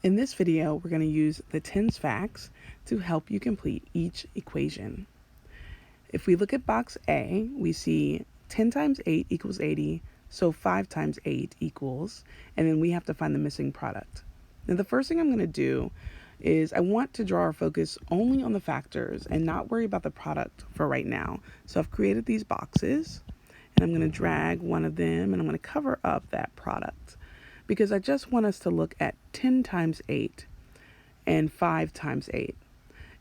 In this video, we're going to use the tens facts to help you complete each equation. If we look at box A, we see 10 times 8 equals 80, so 5 times 8 equals, and then we have to find the missing product. Now the first thing I'm going to do is I want to draw our focus only on the factors and not worry about the product for right now. So I've created these boxes, and I'm going to drag one of them, and I'm going to cover up that product, because I just want us to look at 10 times 8 and 5 times 8.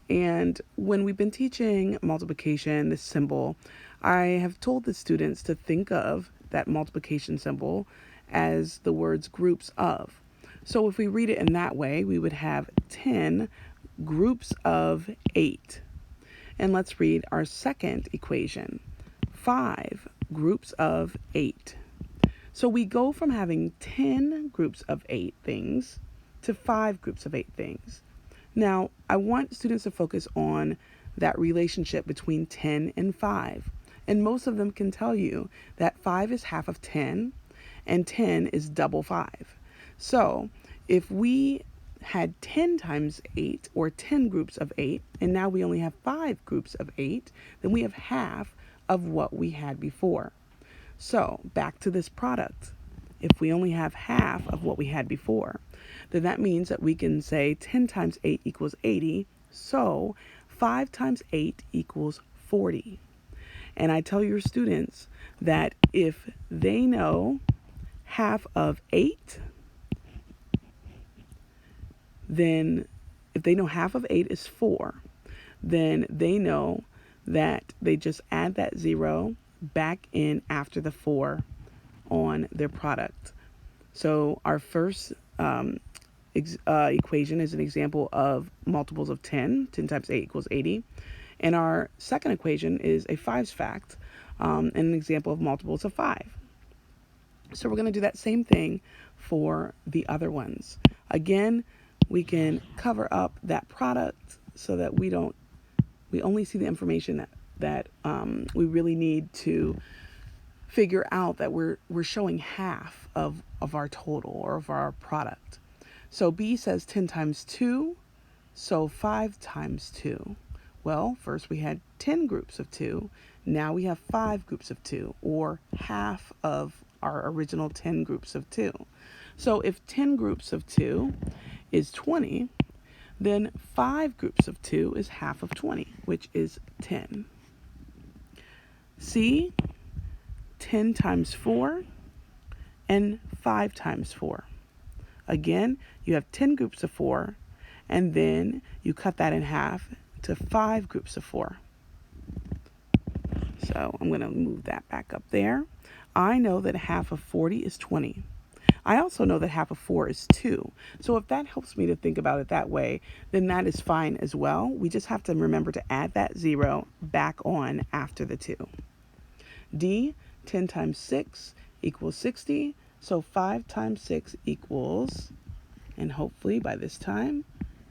And when we've been teaching multiplication, this symbol, I have told the students to think of that multiplication symbol as the words groups of. So if we read it in that way, we would have 10 groups of 8. And let's read our second equation, 5 groups of 8. So we go from having 10 groups of 8 things to 5 groups of 8 things. Now, I want students to focus on that relationship between 10 and 5. And most of them can tell you that 5 is half of 10 and 10 is double 5. So if we had 10 times 8 or 10 groups of 8, and now we only have 5 groups of 8, then we have half of what we had before. So back to this product. If we only have half of what we had before, then that means that we can say 10 times 8 equals 80. So 5 times 8 equals 40. And I tell your students that if they know half of 8, then if they know half of 8 is 4, then they know that they just add that 0 back in after the 4 on their product. So our first equation is an example of multiples of 10. 10 times 8 equals 80. And our second equation is a 5's fact and an example of multiples of 5. So we're going to do that same thing for the other ones. Again, we can cover up that product so that we only see the information that we really need to figure out that we're showing half of our total or of our product. So B says 10 times 2, so 5 times 2. Well, first we had 10 groups of 2. Now we have 5 groups of 2, or half of our original 10 groups of 2. So if 10 groups of 2 is 20, then 5 groups of 2 is half of 20, which is 10. C, 10 times 4 and 5 times 4. Again, you have 10 groups of 4, and then you cut that in half to 5 groups of 4. So I'm going to move that back up there. I know that half of 40 is 20. I also know that half of 4 is 2. So if that helps me to think about it that way, then that is fine as well. We just have to remember to add that 0 back on after the 2. D, 10 times 6 equals 60. So 5 times 6 equals, and hopefully by this time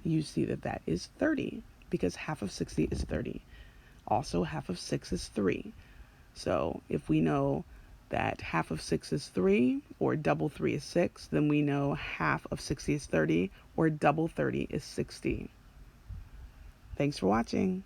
you see that that is 30, because half of 60 is 30. Also, half of 6 is 3. So if we know that half of 6 is 3, or double 3 is 6, then we know half of 60 is 30, or double 30 is 60. Thanks for watching.